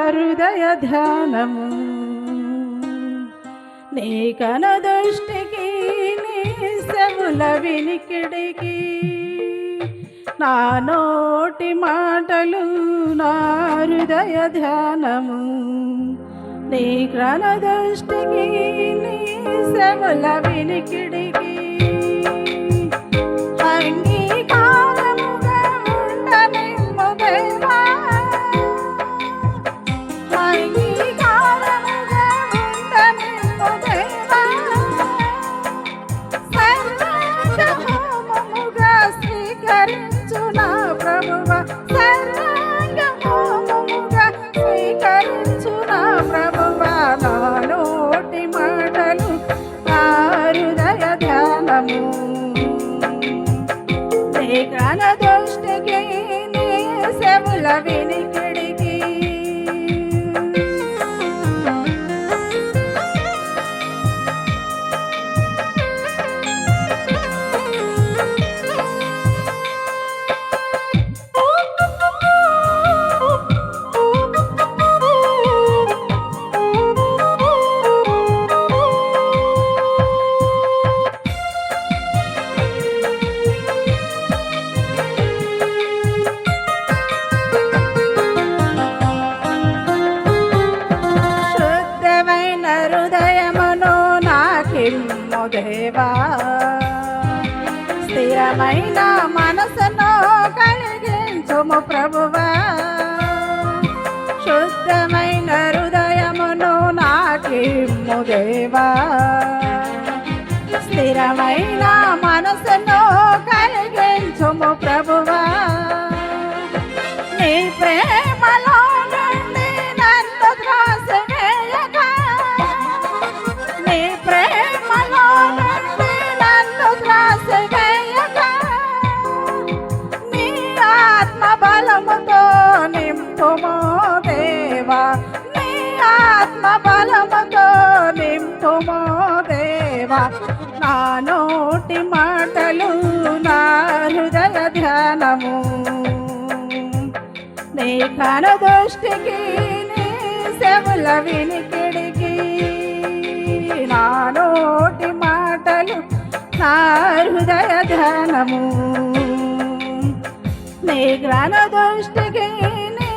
హృదయ ధ్యానము నీ కనుదృష్టికి నీ చెవుల వినికిడికి నా నోటి మాటలు నా హృదయ ధ్యానము నీ కనుదృష్టికి నీ చెవుల వినికిడికి కనుదృష్టికి నీ చెవుల వినికిడికి దేవా స్థిరమైన మనసును కలిగించుము ప్రభువా శుద్ధమైన హృదయమును నాకిమ్ము దేవా స్థిరమైన మనసును కలిగించుము ప్రభువా నీ ప్రేమలో నుండి నన్ను త్రాసివేయక నీ ప్రేమలో నుండి నన్ను త్రాసివేయక నీ ఆత్మ బలముతో నింపుము దేవా నీ ఆత్మ బలముతో నింపుము దేవా నా నోటి మాటలు నా హృదయ ధ్యానము నీ కనుదృష్టికి నీ చెవుల వినికిడికి నా నోటి మాటలు నా హృదయ ధ్యానము నీ కనుదృష్టికి నీ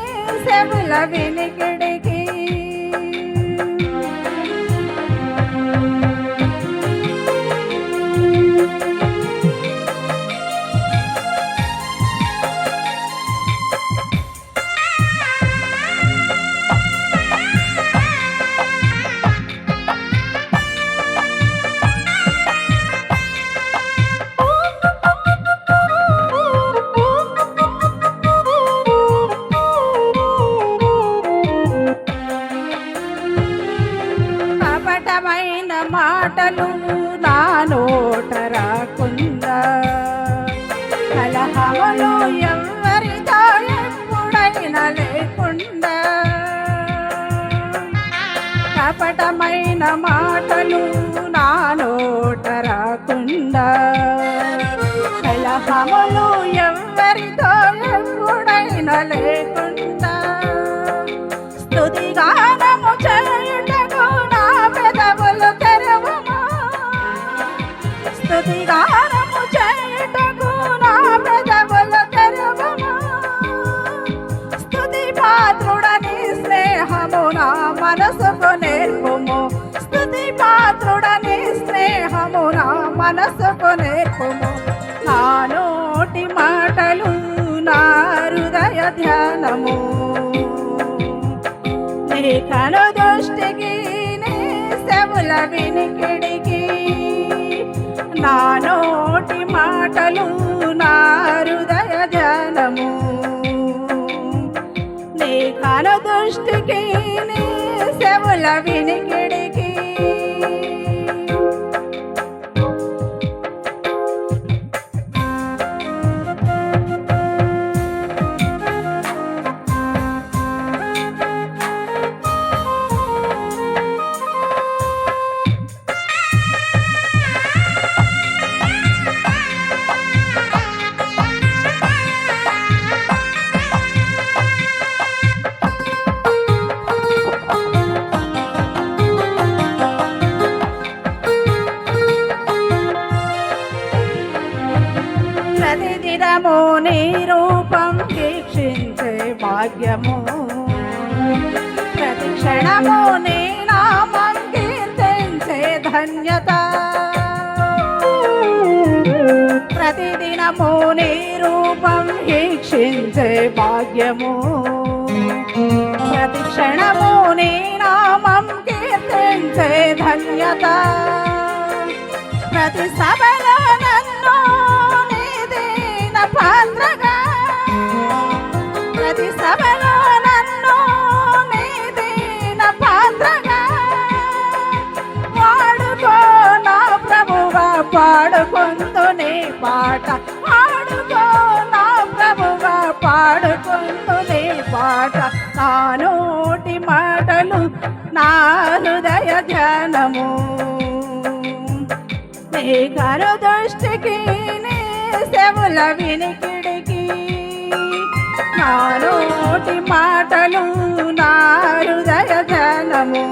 చెవుల వినికిడికి కపటమైన మాటలు నా నోట రాకుండా కలహములు ఎవరితో ఎప్పుడైనా లేకుండా కపటమైన మాటలు నా నోట రాకుండా కలహములు ఎవరితో ఎప్పుడైనా లేకుండా స్తుతిగానము చేయుటకు నా పెదవులు తెరవుము స్తుతిగానము చేయుటకు నా పెదవులు తెరవుము స్తుతి పాత్రుడని స్నేహము నా మనసుకు నేర్పుము స్తుతి పాత్రుడని స్నేహము నా మనసుకు నేర్పుము నా నోటి మాటలు నా హృదయ ధ్యానము నీ కనుదృష్టికి నీ చెవుల వినికిడికి నా నోటి మాటలు నా హృదయ ధ్యానము నీ కనుదృష్టికి నీ చెవుల వినికిడికి నీ రూపం వీక్షించే భాగ్యము ప్రతి క్షణము నీ నామం కీర్తించే ధన్యత ప్రతిదినము నీ రూపం వీక్షించే భాగ్యము ప్రతి క్షణము నీ నామం కీర్తించే ధన్యత ప్రతి సభలో నన్ను నీ దీన పాత్రగా ప్రతి సభలో నన్ను నీ దీన పాత్రగా వాడుకో నా ప్రభువా పాడుకుందు నీ పాట వాడుకో నా ప్రభువా పాడుకుందు నీ పాట నా నోటి మాటలు నా హృదయ ధ్యానము నీ కనుదృష్టికి నీ చెవుల వినికిడికి నా నోటి మాటలు నా హృదయ ధ్యానము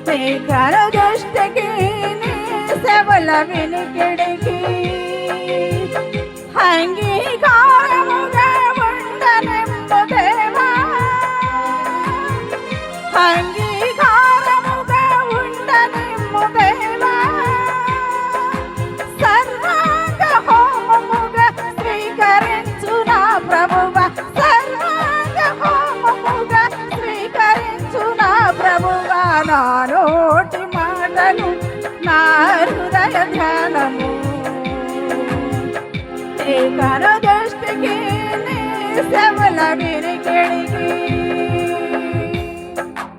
నీ కనుదృష్టికి నీ చెవుల వినికిడికి అంగీకారముగా ఉండనెమ్ము దేవా అంగీకారముగా ఉండనెమ్ము దేవా సర్వాంగ హోమముగా స్వీకరించు నా ప్రభువా సర్వాంగ హోమముగా స్వీకరించు నా ప్రభువా నా నోటి మాటలు నా హృదయ ధ్యానము నీ కనుదృష్టికి నీ చెవుల వినికిడికి